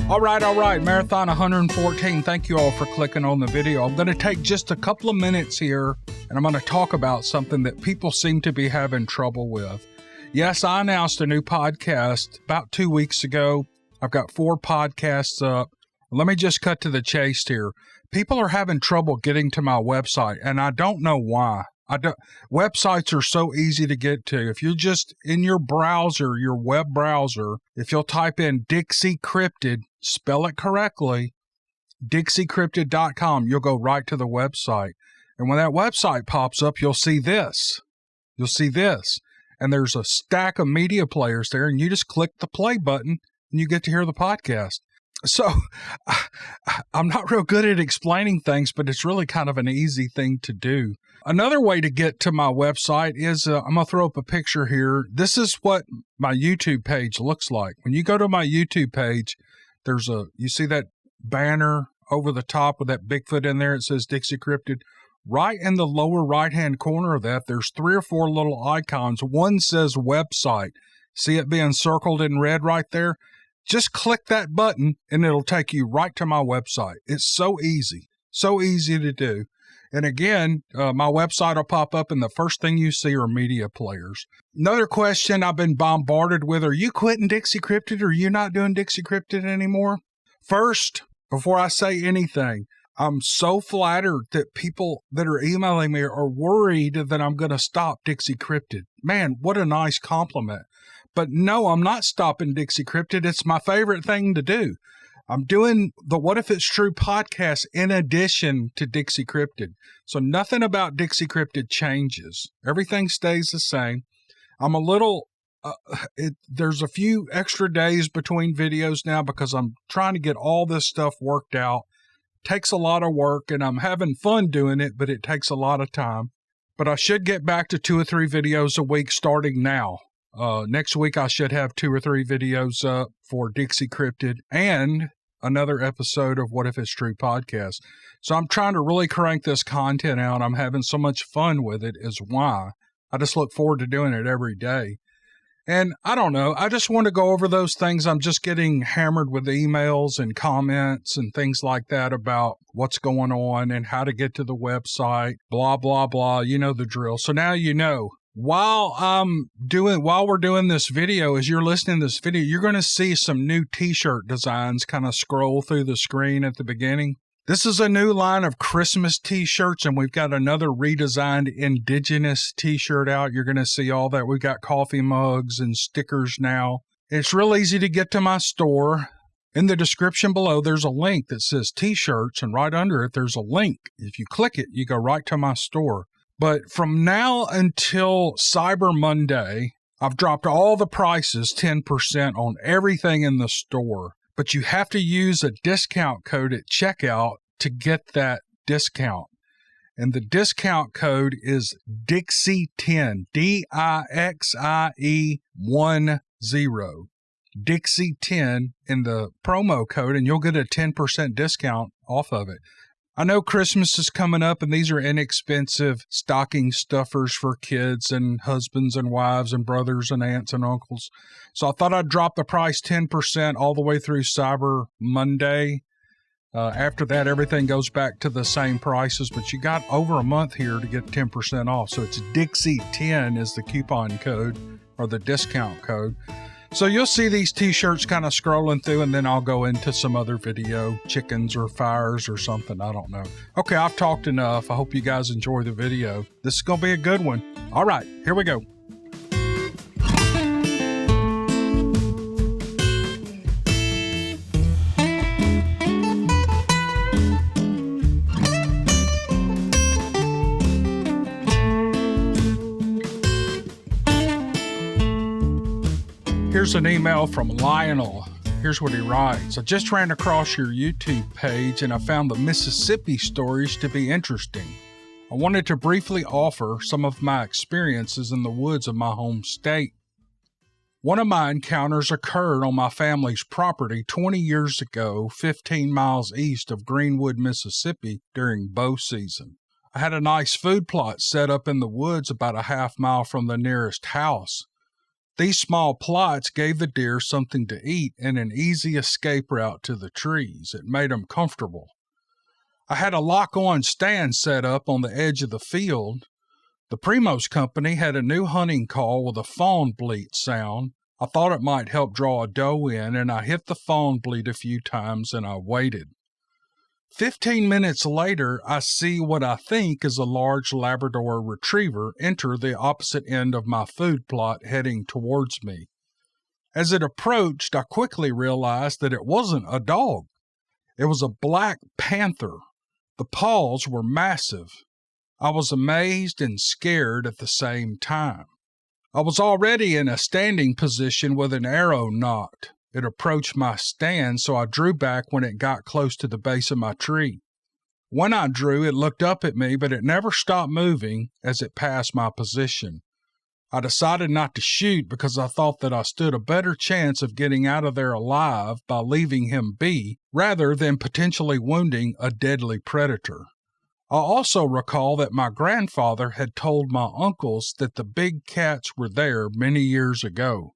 All right, Marathon 114. Thank you all for clicking on the video. I'm going to take just a couple of minutes here, and I'm going to talk about something that people seem to be having trouble with. Yes, I announced a new podcast about 2 weeks ago. I've got 4 podcasts up. Let me just cut to the chase here. People are having trouble getting to my website, and I don't know why. Websites are so easy to get to. If you're just in your browser, your web browser, if you'll type in dixiecryptid, spell it correctly, dixiecryptid.com, you'll go right to the website. And when that website pops up, you'll see this. You'll see this. And there's a stack of media players there, and you just click the play button, and you get to hear the podcast. So I'm not real good at explaining things, but it's really kind of an easy thing to do. Another way to get to my website is I'm going to throw up a picture here. This is what my YouTube page looks like. When you go to my YouTube page, you see that banner over the top with that Bigfoot in there. It says Dixie Cryptid. Right in the lower right-hand corner of that, there's 3 or 4 little icons. One says website. See it being circled in red right there? Just click that button and it'll take you right to my website. It's so easy to do. And again, my website will pop up and the first thing you see are media players. Another question I've been bombarded with, are you quitting Dixie Cryptid? Or are you not doing Dixie Cryptid anymore? First, before I say anything, I'm so flattered that people that are emailing me are worried that I'm going to stop Dixie Cryptid. Man, what a nice compliment. But no, I'm not stopping Dixie Cryptid. It's my favorite thing to do. I'm doing the What If It's True podcast in addition to Dixie Cryptid. So nothing about Dixie Cryptid changes. Everything stays the same. I'm a little, there's a few extra days between videos now because I'm trying to get all this stuff worked out. Takes a lot of work and I'm having fun doing it, but it takes a lot of time. But I should get back to 2 or 3 videos a week starting now. Next week, I should have 2 or 3 videos up for Dixie Cryptid and another episode of What If It's True podcast. So I'm trying to really crank this content out. I'm having so much fun with it is why. I just look forward to doing it every day. And I don't know. I just want to go over those things. I'm just getting hammered with emails and comments and things like that about what's going on and how to get to the website, blah, blah, blah. You know the drill. So now you know. While we're doing this video, as you're listening to this video, you're going to see some new T-shirt designs kind of scroll through the screen at the beginning. This is a new line of Christmas T-shirts, and we've got another redesigned indigenous T-shirt out. You're going to see all that. We've got coffee mugs and stickers now. It's real easy to get to my store. In the description below, there's a link that says T-shirts, and right under it, there's a link. If you click it, you go right to my store. But from now until Cyber Monday, I've dropped all the prices 10% on everything in the store. But you have to use a discount code at checkout to get that discount. And the discount code is Dixie10, DIXIE10. Dixie10 in the promo code, and you'll get a 10% discount off of it. I know Christmas is coming up, and these are inexpensive stocking stuffers for kids and husbands and wives and brothers and aunts and uncles. So I thought I'd drop the price 10% all the way through Cyber Monday. After that, everything goes back to the same prices, but you got over a month here to get 10% off. So it's Dixie10 is the coupon code or the discount code. So you'll see these T-shirts kind of scrolling through, and then I'll go into some other video, chickens or fires or something. I don't know. Okay, I've talked enough. I hope you guys enjoy the video. This is going to be a good one. All right, here we go. Here's an email from Lionel. Here's what he writes. I just ran across your YouTube page and I found the Mississippi stories to be interesting. I wanted to briefly offer some of my experiences in the woods of my home state. One of my encounters occurred on my family's property 20 years ago, 15 miles east of Greenwood, Mississippi, during bow season. I had a nice food plot set up in the woods about a half mile from the nearest house. These small plots gave the deer something to eat and an easy escape route to the trees. It made them comfortable. I had a lock-on stand set up on the edge of the field. The Primos company had a new hunting call with a fawn bleat sound. I thought it might help draw a doe in, and I hit the fawn bleat a few times and I waited. 15 minutes later, I see what I think is a large Labrador retriever enter the opposite end of my food plot heading towards me. As it approached, I quickly realized that it wasn't a dog. It was a black panther. The paws were massive. I was amazed and scared at the same time. I was already in a standing position with an arrow nocked. It approached my stand, so I drew back when it got close to the base of my tree. When I drew, it looked up at me, but it never stopped moving as it passed my position. I decided not to shoot because I thought that I stood a better chance of getting out of there alive by leaving him be, rather than potentially wounding a deadly predator. I also recall that my grandfather had told my uncles that the big cats were there many years ago.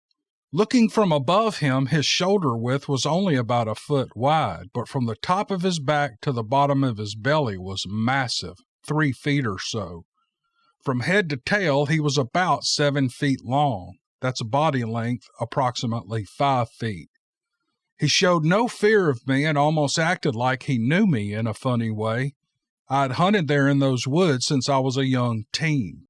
Looking from above him, his shoulder width was only about a foot wide, but from the top of his back to the bottom of his belly was massive, 3 feet or so. From head to tail, he was about 7 feet long. That's a body length, approximately 5 feet. He showed no fear of me and almost acted like he knew me in a funny way. I'd hunted there in those woods since I was a young teen.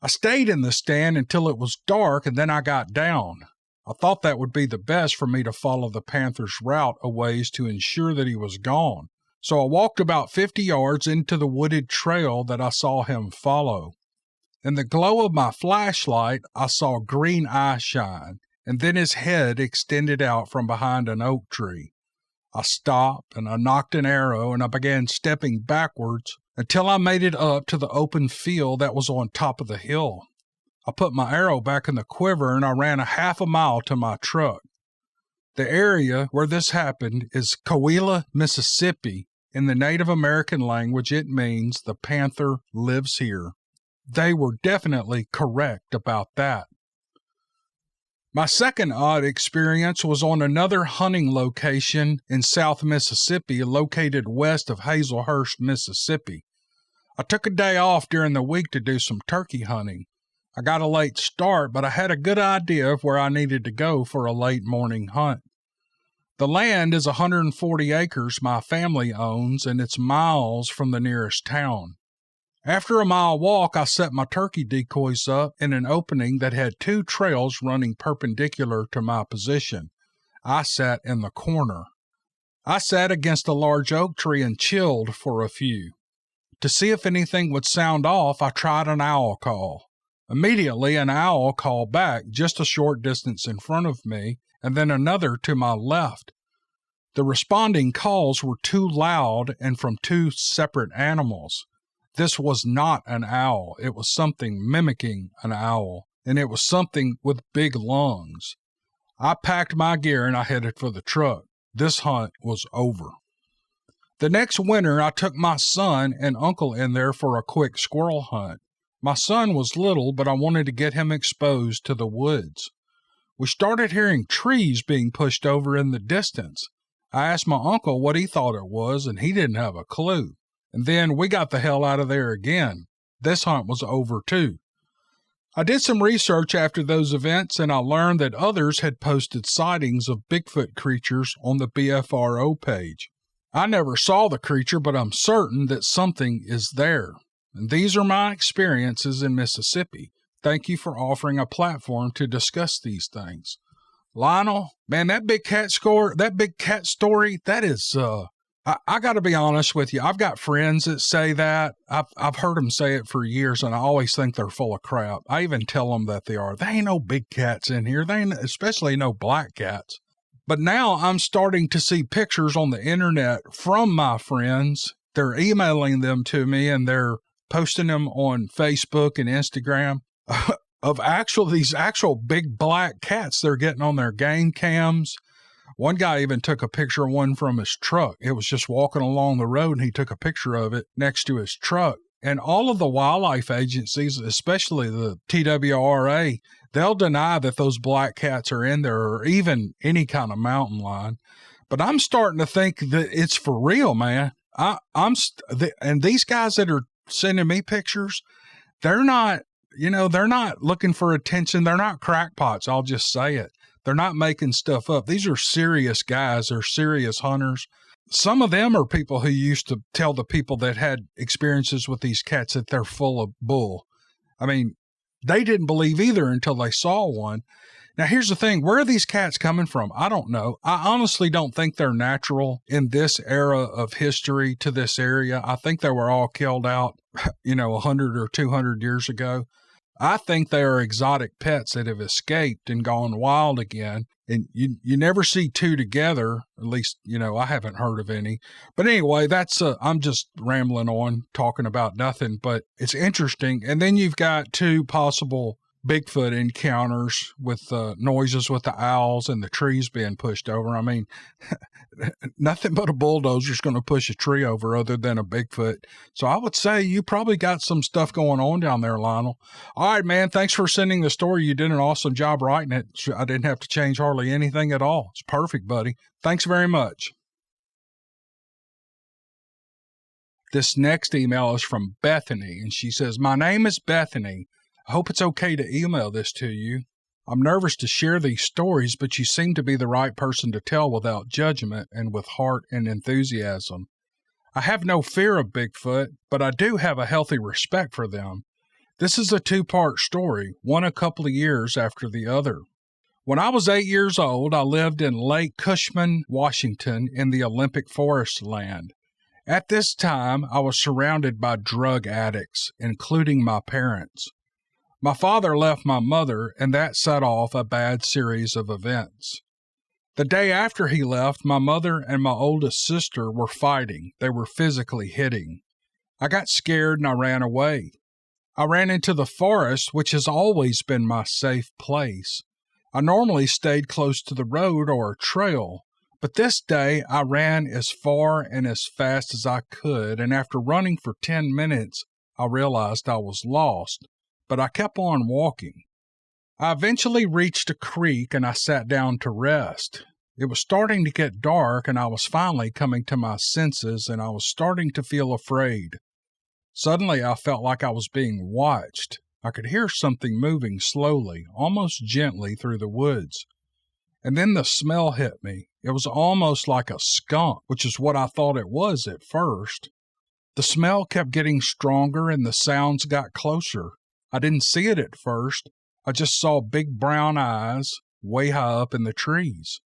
I stayed in the stand until it was dark, and then I got down. I thought that would be the best for me to follow the panther's route a ways to ensure that he was gone. So I walked about 50 yards into the wooded trail that I saw him follow. In the glow of my flashlight, I saw green eye shine, and then his head extended out from behind an oak tree. I stopped, and I nocked an arrow, and I began stepping backwards until I made it up to the open field that was on top of the hill. I put my arrow back in the quiver, and I ran a half a mile to my truck. The area where this happened is Coahuila, Mississippi. In the Native American language, it means the panther lives here. They were definitely correct about that. My second odd experience was on another hunting location in South Mississippi, located west of Hazelhurst, Mississippi. I took a day off during the week to do some turkey hunting. I got a late start, but I had a good idea of where I needed to go for a late morning hunt. The land is 140 acres my family owns, and it's miles from the nearest town. After a mile walk, I set my turkey decoys up in an opening that had 2 trails running perpendicular to my position. I sat in the corner. I sat against a large oak tree and chilled for a few. To see if anything would sound off, I tried an owl call. Immediately, an owl called back just a short distance in front of me, and then another to my left. The responding calls were too loud and from 2 separate animals. This was not an owl. It was something mimicking an owl, and it was something with big lungs. I packed my gear and I headed for the truck. This hunt was over. The next winter, I took my son and uncle in there for a quick squirrel hunt. My son was little, but I wanted to get him exposed to the woods. We started hearing trees being pushed over in the distance. I asked my uncle what he thought it was, and he didn't have a clue. And then we got the hell out of there again. This hunt was over too. I did some research after those events, and I learned that others had posted sightings of Bigfoot creatures on the BFRO page. I never saw the creature, but I'm certain that something is there. And these are my experiences in Mississippi. Thank you for offering a platform to discuss these things. Lionel, man, that big cat story, that is, I got to be honest with you. I've got friends that say that. I've heard them say it for years, and I always think they're full of crap. I even tell them that they are. They ain't no big cats in here. They ain't, especially no black cats. But now I'm starting to see pictures on the internet from my friends. They're emailing them to me, and they're posting them on Facebook and Instagram of these actual big black cats they're getting on their game cams. One guy even took a picture of one from his truck. It was just walking along the road, and he took a picture of it next to his truck. And all of the wildlife agencies, especially the TWRA, they'll deny that those black cats are in there or even any kind of mountain lion. But I'm starting to think that it's for real, man. And these guys that are sending me pictures, they're not looking for attention. They're not crackpots. I'll just say it. They're not making stuff up. These are serious guys. They're serious hunters. Some of them are people who used to tell the people that had experiences with these cats that they're full of bull. I mean, they didn't believe either until they saw one. Now, here's the thing. Where are these cats coming from? I don't know. I honestly don't think they're natural in this era of history to this area. I think they were all killed out, 100 or 200 years ago. I think they are exotic pets that have escaped and gone wild again. And you never see two together. At least, I haven't heard of any. But anyway, I'm just rambling on, talking about nothing, but it's interesting. And then you've got two possible Bigfoot encounters with noises with the owls and the trees being pushed over. I mean, nothing but a bulldozer is going to push a tree over other than a Bigfoot. So I would say you probably got some stuff going on down there, Lionel. All right, man. Thanks for sending the story. You did an awesome job writing it. I didn't have to change hardly anything at all. It's perfect, buddy. Thanks very much. This next email is from Bethany, and she says, "My name is Bethany. I hope it's okay to email this to you. I'm nervous to share these stories, but you seem to be the right person to tell without judgment and with heart and enthusiasm. I have no fear of Bigfoot, but I do have a healthy respect for them. This is a two-part story, one a couple of years after the other. When I was 8 years old, I lived in Lake Cushman, Washington, in the Olympic Forest land. At this time, I was surrounded by drug addicts, including my parents. My father left my mother, and that set off a bad series of events. The day after he left, my mother and my oldest sister were fighting. They were physically hitting. I got scared and I ran away. I ran into the forest, which has always been my safe place. I normally stayed close to the road or a trail, but this day I ran as far and as fast as I could, and after running for 10 minutes, I realized I was lost. But I kept on walking. I eventually reached a creek and I sat down to rest. It was starting to get dark and I was finally coming to my senses and I was starting to feel afraid. Suddenly I felt like I was being watched. I could hear something moving slowly, almost gently through the woods. And then the smell hit me. It was almost like a skunk, which is what I thought it was at first. The smell kept getting stronger and the sounds got closer. I didn't see it at first. I just saw big brown eyes way high up in the trees.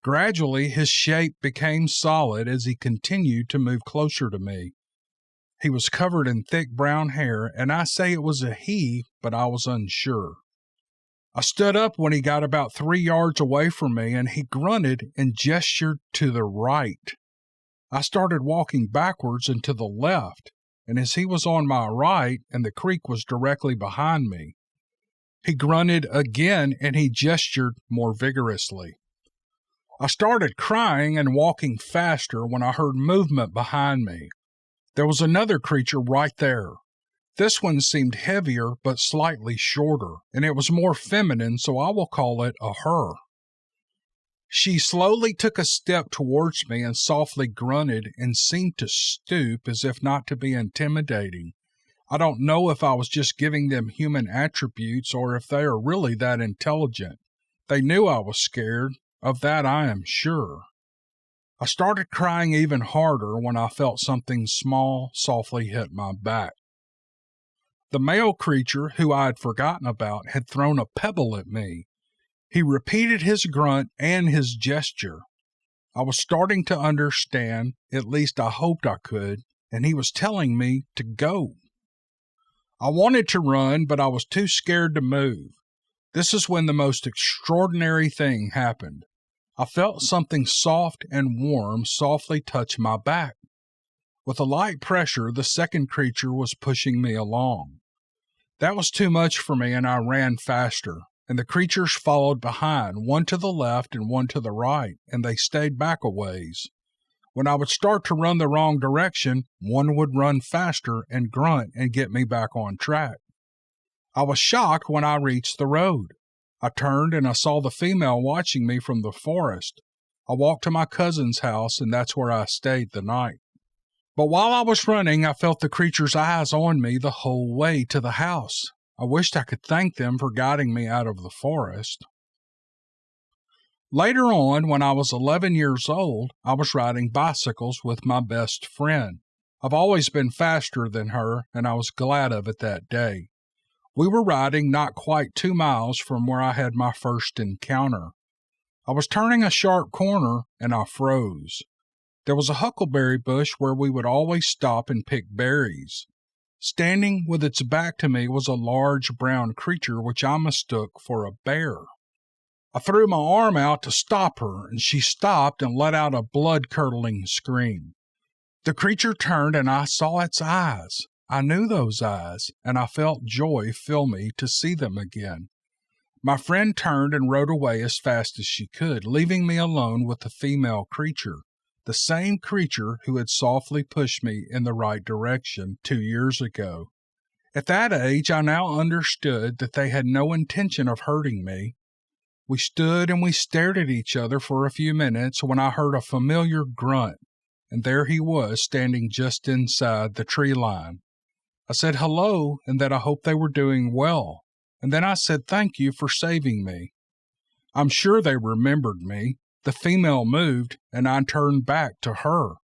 Gradually, his shape became solid as he continued to move closer to me. He was covered in thick brown hair, and I say it was a he, but I was unsure. I stood up when he got about 3 yards away from me, and he grunted and gestured to the right. I started walking backwards and to the left. And as he was on my right and the creek was directly behind me, he grunted again and he gestured more vigorously. I started crying and walking faster when I heard movement behind me. There was another creature right there. This one seemed heavier but slightly shorter, and it was more feminine, so I will call it a her. She slowly took a step towards me and softly grunted and seemed to stoop as if not to be intimidating. I don't know if I was just giving them human attributes or if they are really that intelligent. They knew I was scared. Of that I am sure. I started crying even harder when I felt something small softly hit my back. The male creature, who I had forgotten about, had thrown a pebble at me. He repeated his grunt and his gesture. I was starting to understand, at least I hoped I could, and he was telling me to go. I wanted to run, but I was too scared to move. This is when the most extraordinary thing happened. I felt something soft and warm softly touch my back. With a light pressure, the second creature was pushing me along. That was too much for me, and I ran faster. And the creatures followed behind, one to the left and one to the right, and they stayed back a ways. When I would start to run the wrong direction, one would run faster and grunt and get me back on track. I was shocked when I reached the road. I turned and I saw the female watching me from the forest. I walked to my cousin's house, and that's where I stayed the night. But while I was running, I felt the creature's eyes on me the whole way to the house. I wished I could thank them for guiding me out of the forest. Later on, when I was 11 years old, I was riding bicycles with my best friend. I've always been faster than her, and I was glad of it that day. We were riding not quite 2 miles from where I had my first encounter. I was turning a sharp corner, and I froze. There was a huckleberry bush where we would always stop and pick berries. Standing with its back to me was a large brown creature which I mistook for a bear. I threw my arm out to stop her, and she stopped and let out a blood-curdling scream. The creature turned, and I saw its eyes. I knew those eyes, and I felt joy fill me to see them again. My friend turned and rode away as fast as she could, leaving me alone with the female creature, the same creature who had softly pushed me in the right direction 2 years ago. At that age, I now understood that they had no intention of hurting me. We stood and we stared at each other for a few minutes when I heard a familiar grunt, and there he was standing just inside the tree line. I said hello and that I hoped they were doing well, and then I said thank you for saving me. I'm sure they remembered me. The female moved, and I turned back to her.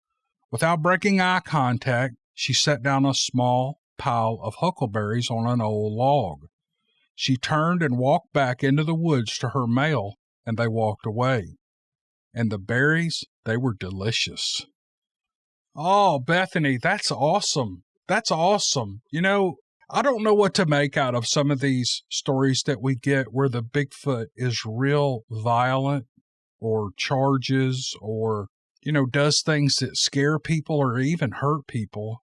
Without breaking eye contact, she set down a small pile of huckleberries on an old log. She turned and walked back into the woods to her male, and they walked away. And the berries, they were delicious. Oh, Bethany, that's awesome. That's awesome. You know, I don't know what to make out of some of these stories that we get where the Bigfoot is real violent or charges or, does things that scare people or even hurt people.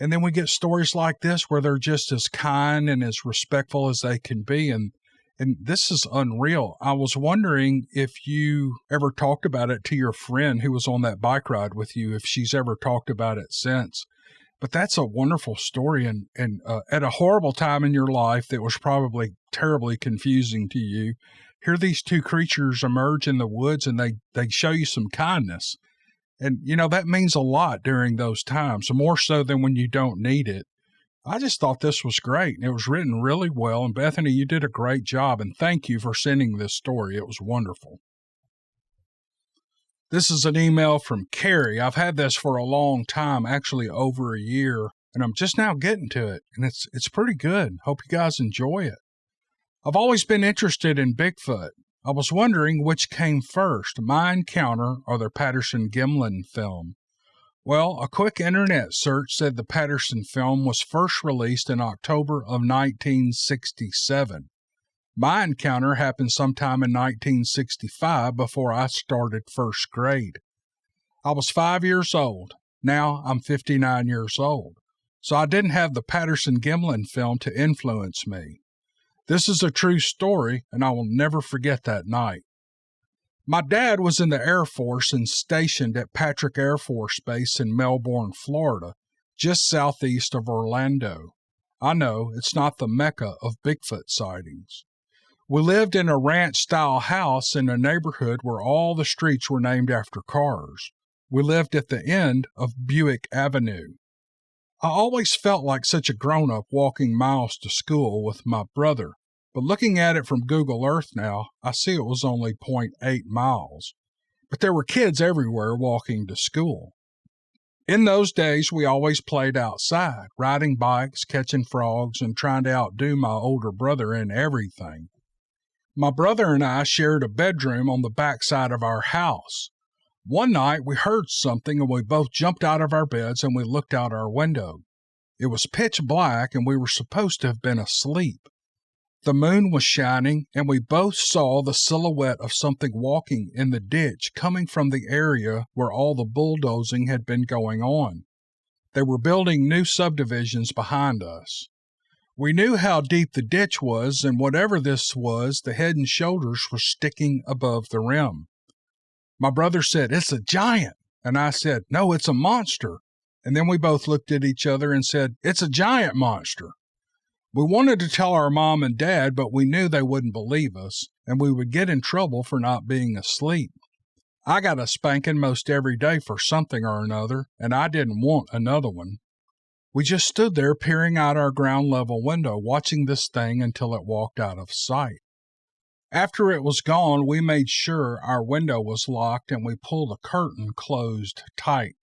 And then we get stories like this where they're just as kind and as respectful as they can be. And this is unreal. I was wondering if you ever talked about it to your friend who was on that bike ride with you, if she's ever talked about it since. But that's a wonderful story. And at a horrible time in your life that was probably terribly confusing to you, here these two creatures emerge in the woods and they show you some kindness. And, that means a lot during those times, more so than when you don't need it. I just thought this was great, and it was written really well. And Bethany, you did a great job, and thank you for sending this story. It was wonderful. This is an email from Carrie. I've had this for a long time, actually over a year, and I'm just now getting to it, and it's pretty good. Hope you guys enjoy it. I've always been interested in Bigfoot. I was wondering which came first, my encounter or the Petersen-Gimlin film. Well, a quick internet search said the Petersen film was first released in October of 1967. My encounter happened sometime in 1965 before I started first grade. I was 5 years old. Now I'm 59 years old. So I didn't have the Petersen-Gimlin film to influence me. This is a true story, and I will never forget that night. My dad was in the Air Force and stationed at Patrick Air Force Base in Melbourne, Florida, just southeast of Orlando. I know, it's not the mecca of Bigfoot sightings. We lived in a ranch-style house in a neighborhood where all the streets were named after cars. We lived at the end of Buick Avenue. I always felt like such a grown-up walking miles to school with my brother, but looking at it from Google Earth now, I see it was only 0.8 miles. But there were kids everywhere walking to school. In those days, we always played outside, riding bikes, catching frogs, and trying to outdo my older brother in everything. My brother and I shared a bedroom on the back side of our house. One night, we heard something, and we both jumped out of our beds and we looked out our window. It was pitch black, and we were supposed to have been asleep. The moon was shining, and we both saw the silhouette of something walking in the ditch coming from the area where all the bulldozing had been going on. They were building new subdivisions behind us. We knew how deep the ditch was, and whatever this was, the head and shoulders were sticking above the rim. My brother said, "It's a giant," And I said, "No, it's a monster." And then we both looked at each other and said, "It's a giant monster." We wanted to tell our mom and dad, but we knew they wouldn't believe us, and we would get in trouble for not being asleep. I got a spanking most every day for something or another, and I didn't want another one. We just stood there peering out our ground level window, watching this thing until it walked out of sight. After it was gone, we made sure our window was locked and we pulled the curtain closed tight.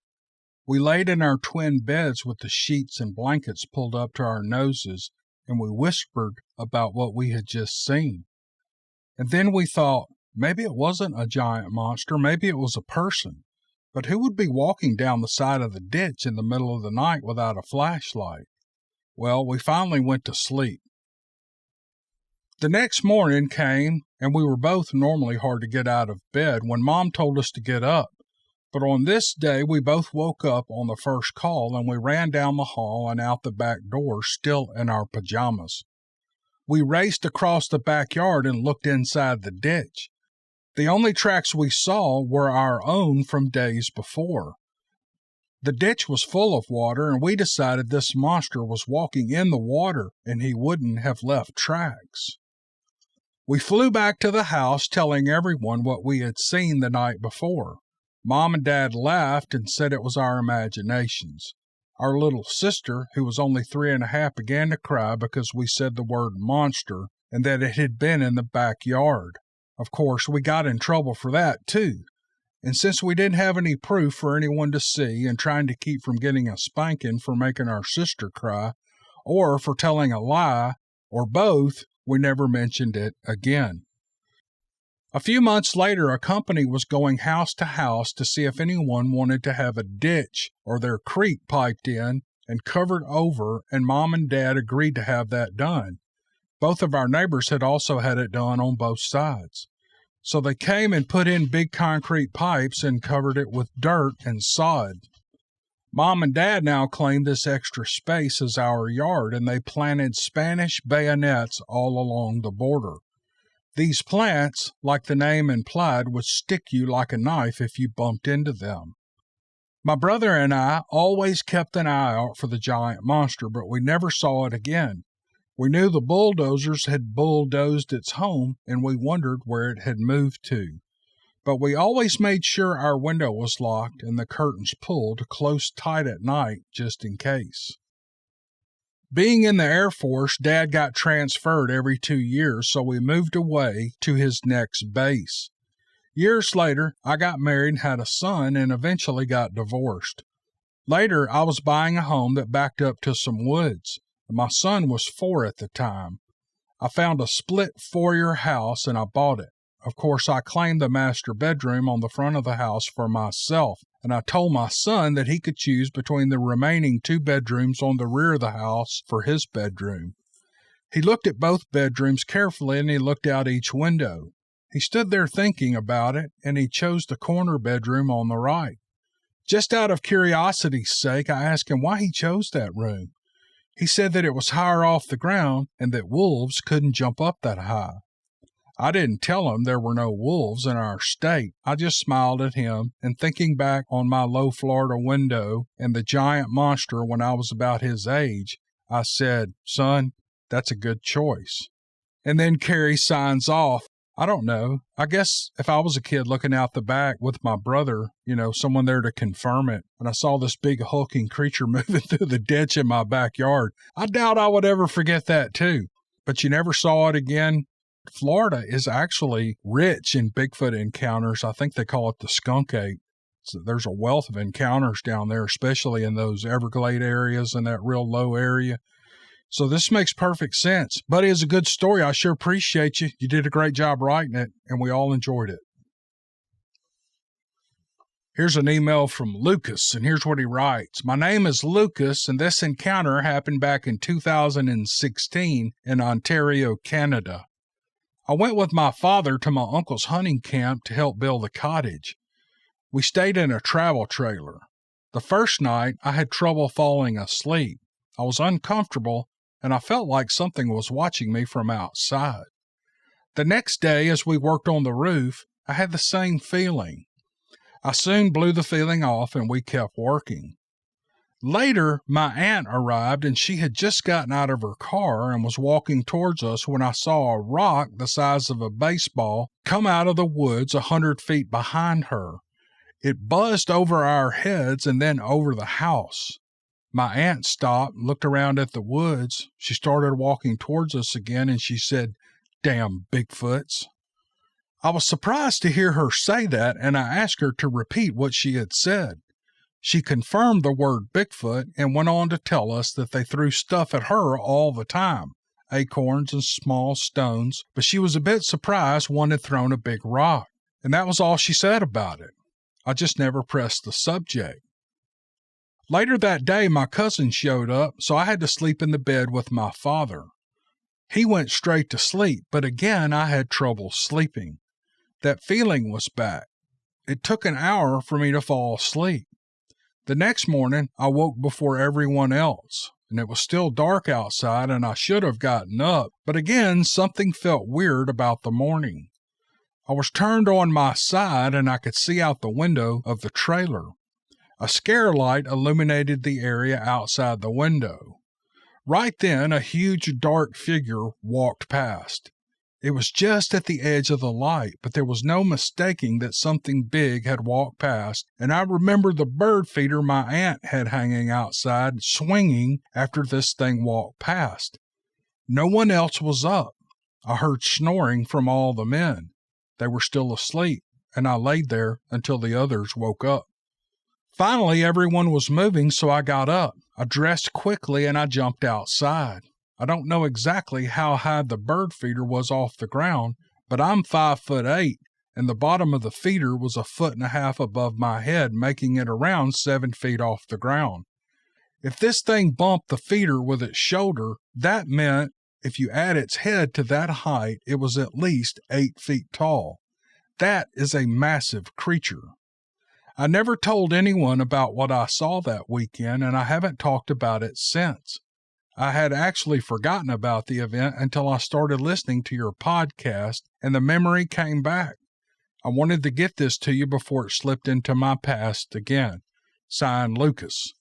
We laid in our twin beds with the sheets and blankets pulled up to our noses, and we whispered about what we had just seen. And then we thought, maybe it wasn't a giant monster, maybe it was a person. But who would be walking down the side of the ditch in the middle of the night without a flashlight? Well, we finally went to sleep. The next morning came, and we were both normally hard to get out of bed when Mom told us to get up. But on this day, we both woke up on the first call, and we ran down the hall and out the back door, still in our pajamas. We raced across the backyard and looked inside the ditch. The only tracks we saw were our own from days before. The ditch was full of water, and we decided this monster was walking in the water, and he wouldn't have left tracks. We flew back to the house, telling everyone what we had seen the night before. Mom and Dad laughed and said it was our imaginations. Our little sister, who was only 3.5, began to cry because we said the word monster and that it had been in the backyard. Of course, we got in trouble for that, too. And since we didn't have any proof for anyone to see and trying to keep from getting a spanking for making our sister cry, or for telling a lie, or both, we never mentioned it again. A few months later, a company was going house to house to see if anyone wanted to have a ditch or their creek piped in and covered over, and Mom and Dad agreed to have that done. Both of our neighbors had also had it done on both sides. So they came and put in big concrete pipes and covered it with dirt and sod. Mom and Dad now claim this extra space as our yard, and they planted Spanish bayonets all along the border. These plants, like the name implied, would stick you like a knife if you bumped into them. My brother and I always kept an eye out for the giant monster, but we never saw it again. We knew the bulldozers had bulldozed its home, and we wondered where it had moved to. But we always made sure our window was locked and the curtains pulled close tight at night, just in case. Being in the Air Force, Dad got transferred every 2 years, so we moved away to his next base. Years later, I got married, had a son, and eventually got divorced. Later, I was buying a home that backed up to some woods. My son was 4 at the time. I found a split foyer house and I bought it. Of course, I claimed the master bedroom on the front of the house for myself, and I told my son that he could choose between the remaining 2 bedrooms on the rear of the house for his bedroom. He looked at both bedrooms carefully and he looked out each window. He stood there thinking about it, and he chose the corner bedroom on the right. Just out of curiosity's sake, I asked him why he chose that room. He said that it was higher off the ground and that wolves couldn't jump up that high. I didn't tell him there were no wolves in our state. I just smiled at him, and thinking back on my low Florida window and the giant monster when I was about his age, I said, "Son, that's a good choice." And then Carrie signs off. I don't know. I guess if I was a kid looking out the back with my brother, someone there to confirm it, and I saw this big hulking creature moving through the ditch in my backyard, I doubt I would ever forget that too. But you never saw it again? Florida is actually rich in Bigfoot encounters. I think they call it the skunk ape. So there's a wealth of encounters down there, especially in those Everglade areas and that real low area. So this makes perfect sense. Buddy, it's a good story. I sure appreciate you. You did a great job writing it, and we all enjoyed it. Here's an email from Lucas, and here's what he writes. My name is Lucas, and this encounter happened back in 2016 in Ontario, Canada. I went with my father to my uncle's hunting camp to help build a cottage. We stayed in a travel trailer. The first night, I had trouble falling asleep. I was uncomfortable, and I felt like something was watching me from outside. The next day, as we worked on the roof, I had the same feeling. I soon blew the feeling off and we kept working. Later, my aunt arrived and she had just gotten out of her car and was walking towards us when I saw a rock the size of a baseball come out of the woods 100 feet behind her. It buzzed over our heads and then over the house. My aunt stopped, looked around at the woods. She started walking towards us again and she said, "Damn Bigfoots." I was surprised to hear her say that, and I asked her to repeat what she had said. She confirmed the word Bigfoot and went on to tell us that they threw stuff at her all the time, acorns and small stones, but she was a bit surprised one had thrown a big rock, and that was all she said about it. I just never pressed the subject. Later that day, my cousin showed up, so I had to sleep in the bed with my father. He went straight to sleep, but again I had trouble sleeping. That feeling was back. It took an hour for me to fall asleep. The next morning, I woke before everyone else, and it was still dark outside, and I should have gotten up, but again, something felt weird about the morning. I was turned on my side, and I could see out the window of the trailer. A scare light illuminated the area outside the window. Right then, a huge dark figure walked past. It was just at the edge of the light, but there was no mistaking that something big had walked past, and I remember the bird feeder my aunt had hanging outside swinging after this thing walked past. No one else was up. I heard snoring from all the men. They were still asleep, and I laid there until the others woke up. Finally, everyone was moving, so I got up. I dressed quickly, and I jumped outside. I don't know exactly how high the bird feeder was off the ground, but I'm 5'8", and the bottom of the feeder was 1.5 feet above my head, making it around 7 feet off the ground. If this thing bumped the feeder with its shoulder, that meant if you add its head to that height, it was at least 8 feet tall. That is a massive creature. I never told anyone about what I saw that weekend, and I haven't talked about it since. I had actually forgotten about the event until I started listening to your podcast, and the memory came back. I wanted to get this to you before it slipped into my past again. Signed, Lucas.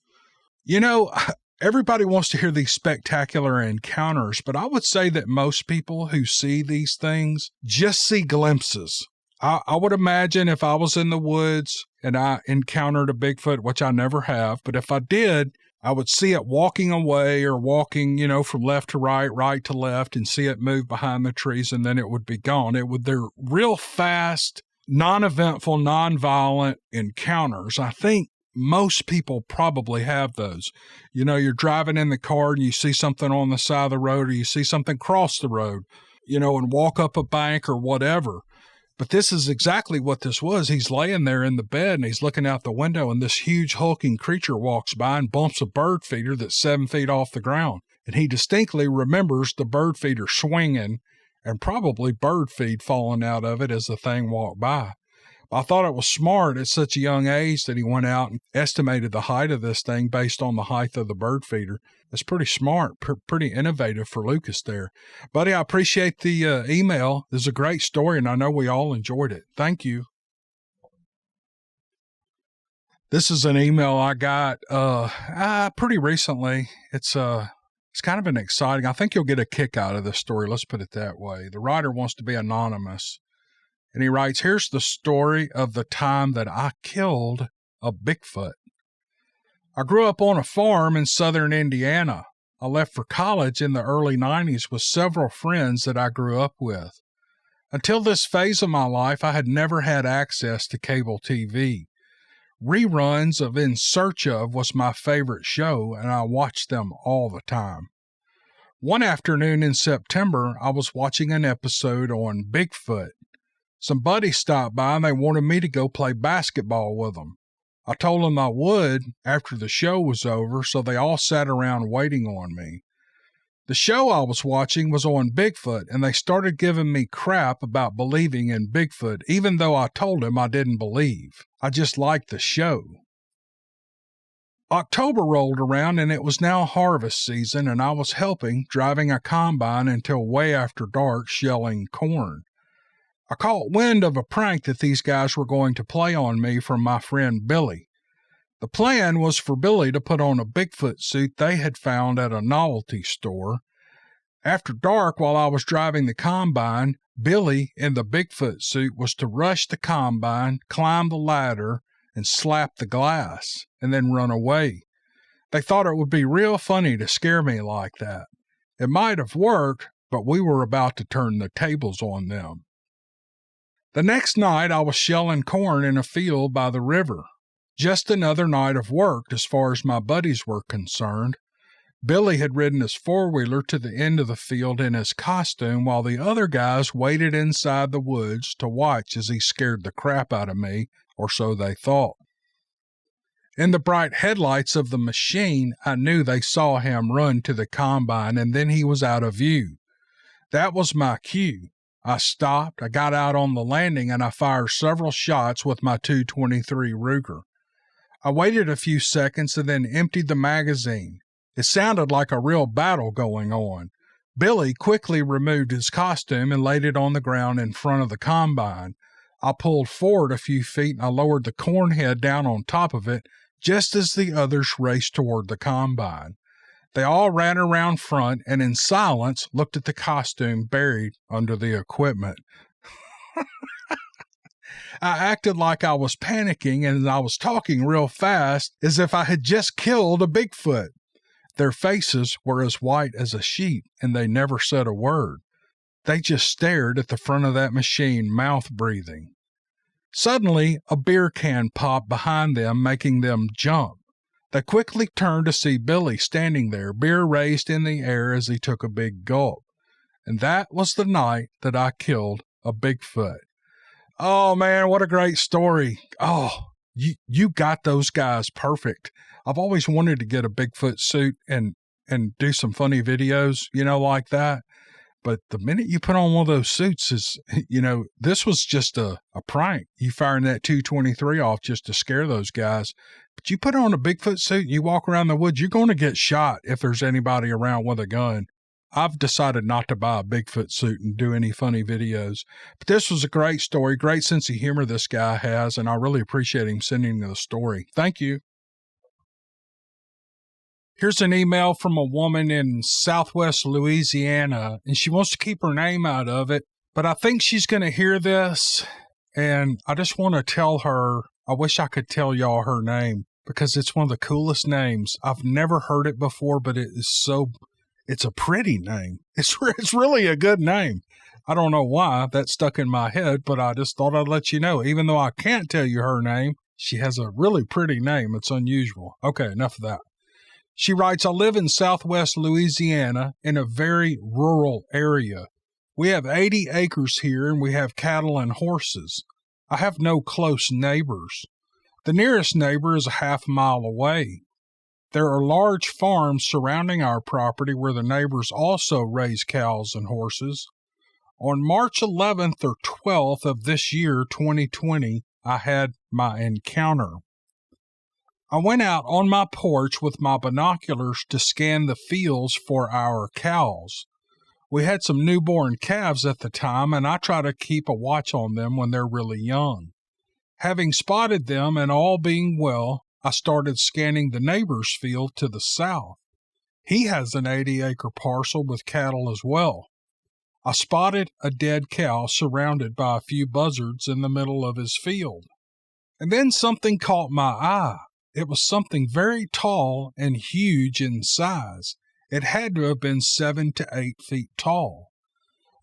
You know, everybody wants to hear these spectacular encounters, but I would say that most people who see these things just see glimpses. I would imagine if I was in the woods and I encountered a Bigfoot, which I never have, but if I did, I would see it walking away or walking, from left to right, right to left, and see it move behind the trees, and then it would be gone. They're real fast, non-eventful, non-violent encounters. I think most people probably have those. You're driving in the car and you see something on the side of the road, or you see something cross the road, and walk up a bank or whatever. But this is exactly what this was. He's laying there in the bed and he's looking out the window, and this huge hulking creature walks by and bumps a bird feeder that's 7 feet off the ground. And he distinctly remembers the bird feeder swinging and probably bird feed falling out of it as the thing walked by. I thought it was smart at such a young age that he went out and estimated the height of this thing based on the height of the bird feeder. It's pretty smart, pretty innovative for Lucas there. Buddy, I appreciate the email. This is a great story, and I know we all enjoyed it. Thank you. This is an email I got pretty recently. It's kind of an exciting. I think you'll get a kick out of this story. Let's put it that way. The writer wants to be anonymous. And he writes, here's the story of the time that I killed a Bigfoot. I grew up on a farm in southern Indiana. I left for college in the early 90s with several friends that I grew up with. Until this phase of my life, I had never had access to cable TV. Reruns of In Search Of was my favorite show, and I watched them all the time. One afternoon in September, I was watching an episode on Bigfoot. Some buddies stopped by and they wanted me to go play basketball with them. I told them I would after the show was over, so they all sat around waiting on me. The show I was watching was on Bigfoot, and they started giving me crap about believing in Bigfoot, even though I told them I didn't believe. I just liked the show. October rolled around, and it was now harvest season, and I was helping, driving a combine until way after dark, shelling corn. I caught wind of a prank that these guys were going to play on me from my friend Billy. The plan was for Billy to put on a Bigfoot suit they had found at a novelty store. After dark, while I was driving the combine, Billy in the Bigfoot suit was to rush the combine, climb the ladder, and slap the glass, and then run away. They thought it would be real funny to scare me like that. It might have worked, but we were about to turn the tables on them. The next night, I was shelling corn in a field by the river. Just another night of work as far as my buddies were concerned. Billy had ridden his four-wheeler to the end of the field in his costume while the other guys waited inside the woods to watch as he scared the crap out of me, or so they thought. In the bright headlights of the machine, I knew they saw him run to the combine, and then he was out of view. That was my cue. I stopped, I got out on the landing, and I fired several shots with my .223 Ruger. I waited a few seconds and then emptied the magazine. It sounded like a real battle going on. Billy quickly removed his costume and laid it on the ground in front of the combine. I pulled forward a few feet and I lowered the corn head down on top of it just as the others raced toward the combine. They all ran around front and in silence looked at the costume buried under the equipment. I acted like I was panicking and I was talking real fast as if I had just killed a Bigfoot. Their faces were as white as a sheet, and they never said a word. They just stared at the front of that machine, mouth breathing. Suddenly, a beer can popped behind them, making them jump. They quickly turned to see Billy standing there, beer raised in the air as he took a big gulp. And that was the night that I killed a Bigfoot. Oh, man, what a great story. Oh, you got those guys perfect. I've always wanted to get a Bigfoot suit and do some funny videos, like that. But the minute you put on one of those suits is, this was just a prank. You firing that .223 off just to scare those guys. But you put on a Bigfoot suit and you walk around the woods, you're going to get shot if there's anybody around with a gun. I've decided not to buy a Bigfoot suit and do any funny videos. But this was a great story, great sense of humor this guy has, and I really appreciate him sending the story. Thank you. Here's an email from a woman in southwest Louisiana, and she wants to keep her name out of it, but I think she's going to hear this, and I just want to tell her, I wish I could tell y'all her name, because it's one of the coolest names. I've never heard it before, but it's a pretty name. It's really a good name. I don't know why that stuck in my head, but I just thought I'd let you know. Even though I can't tell you her name, she has a really pretty name. It's unusual. Okay, enough of that. She writes, I live in southwest Louisiana in a very rural area. We have 80 acres here and we have cattle and horses. I have no close neighbors. The nearest neighbor is a half-mile away. There are large farms surrounding our property where the neighbors also raise cows and horses. On March 11th or 12th of this year, 2020, I had my encounter. I went out on my porch with my binoculars to scan the fields for our cows. We had some newborn calves at the time, and I try to keep a watch on them when they're really young. Having spotted them and all being well, I started scanning the neighbor's field to the south. He has an 80-acre parcel with cattle as well. I spotted a dead cow surrounded by a few buzzards in the middle of his field. And then something caught my eye. It was something very tall and huge in size. It had to have been 7 to 8 feet tall.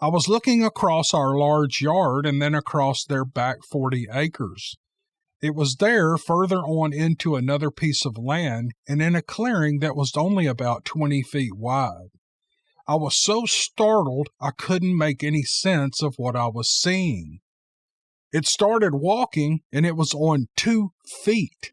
I was looking across our large yard and then across their back 40 acres. It was there further on into another piece of land and in a clearing that was only about 20 feet wide. I was so startled I couldn't make any sense of what I was seeing. It started walking and it was on 2 feet.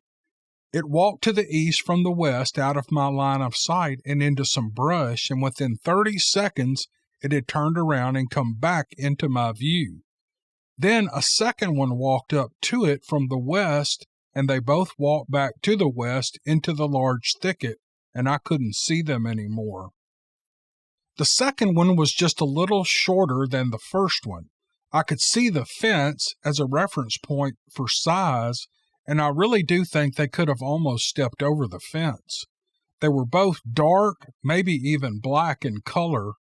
It walked to the east from the west out of my line of sight and into some brush, and within 30 seconds it had turned around and come back into my view. Then a second one walked up to it from the west, and they both walked back to the west into the large thicket, and I couldn't see them anymore. The second one was just a little shorter than the first one. I could see the fence as a reference point for size, and I really do think they could have almost stepped over the fence. They were both dark, maybe even black in color,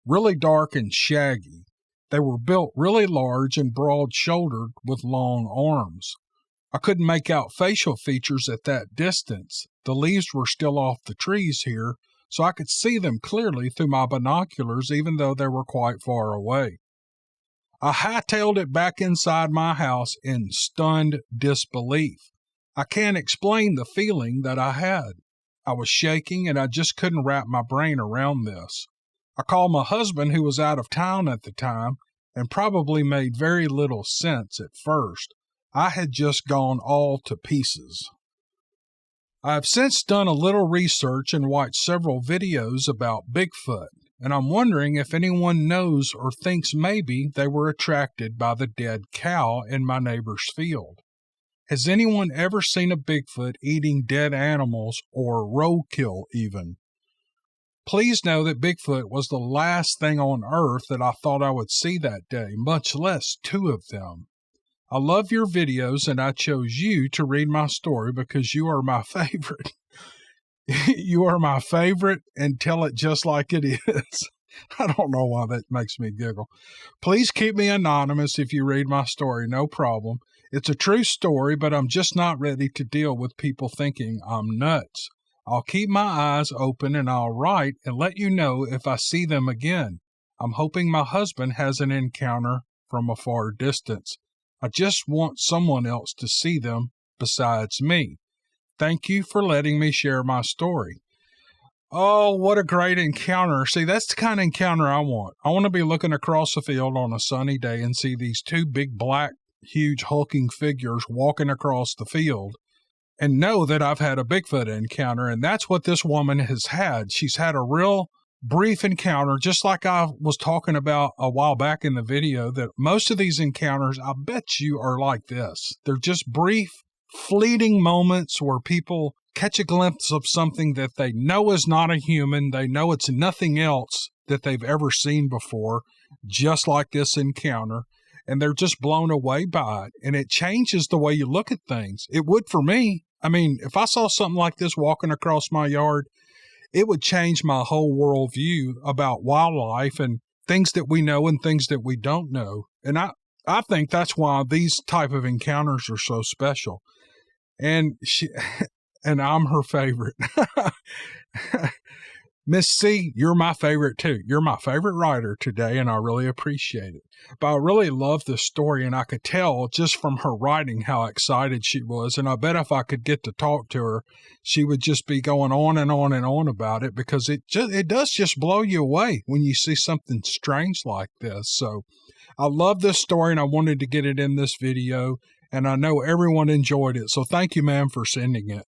really dark and shaggy. They were built really large and broad-shouldered with long arms. I couldn't make out facial features at that distance. The leaves were still off the trees here, so I could see them clearly through my binoculars even though they were quite far away. I hightailed it back inside my house in stunned disbelief. I can't explain the feeling that I had. I was shaking and I just couldn't wrap my brain around this. I called my husband, who was out of town at the time, and probably made very little sense at first. I had just gone all to pieces. I have since done a little research and watched several videos about Bigfoot, and I'm wondering if anyone knows or thinks maybe they were attracted by the dead cow in my neighbor's field. Has anyone ever seen a Bigfoot eating dead animals or roadkill even? Please know that Bigfoot was the last thing on earth that I thought I would see that day, much less two of them. I love your videos, and I chose you to read my story because you are my favorite. You are my favorite, and tell it just like it is. I don't know why that makes me giggle. Please keep me anonymous if you read my story, no problem. It's a true story, but I'm just not ready to deal with people thinking I'm nuts. I'll keep my eyes open and I'll write and let you know if I see them again. I'm hoping my husband has an encounter from a far distance. I just want someone else to see them besides me. Thank you for letting me share my story. Oh, what a great encounter. See, that's the kind of encounter I want. I want to be looking across the field on a sunny day and see these two big black, huge hulking figures walking across the field and know that I've had a Bigfoot encounter. And that's what this woman has had. She's had a real brief encounter, just like I was talking about a while back in the video, that most of these encounters, I bet you, are like this. They're just brief, fleeting moments where people catch a glimpse of something that they know is not a human. They know it's nothing else that they've ever seen before, just like this encounter, and they're just blown away by it. And it changes the way you look at things. It would for me. I mean, if I saw something like this walking across my yard, it would change my whole worldview about wildlife and things that we know and things that we don't know. And I think that's why these type of encounters are so special. And and I'm her favorite. Miss C, you're my favorite too. You're my favorite writer today, and I really appreciate it. But I really love this story, and I could tell just from her writing how excited she was. And I bet if I could get to talk to her, she would just be going on and on and on about it, because it does just blow you away when you see something strange like this. So I love this story, and I wanted to get it in this video, and I know everyone enjoyed it. So thank you, ma'am, for sending it.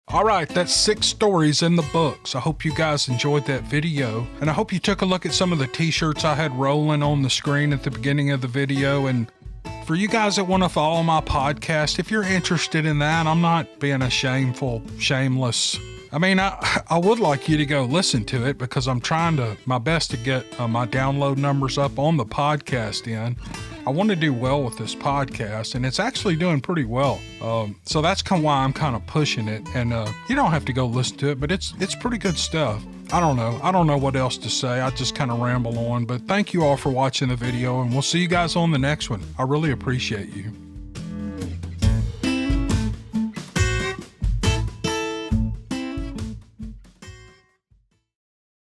All right, that's 6 stories in the books. I hope you guys enjoyed that video, and I hope you took a look at some of the t-shirts I had rolling on the screen at the beginning of the video. And for you guys that want to follow my podcast, if you're interested in that, I'm not being a shameless. I mean, I would like you to go listen to it, because I'm trying my best to get my download numbers up on the podcast end. I want to do well with this podcast, and it's actually doing pretty well. So that's why I'm kind of pushing it. And you don't have to go listen to it, but it's pretty good stuff. I don't know what else to say. I just kind of ramble on. But thank you all for watching the video, and we'll see you guys on the next one. I really appreciate you.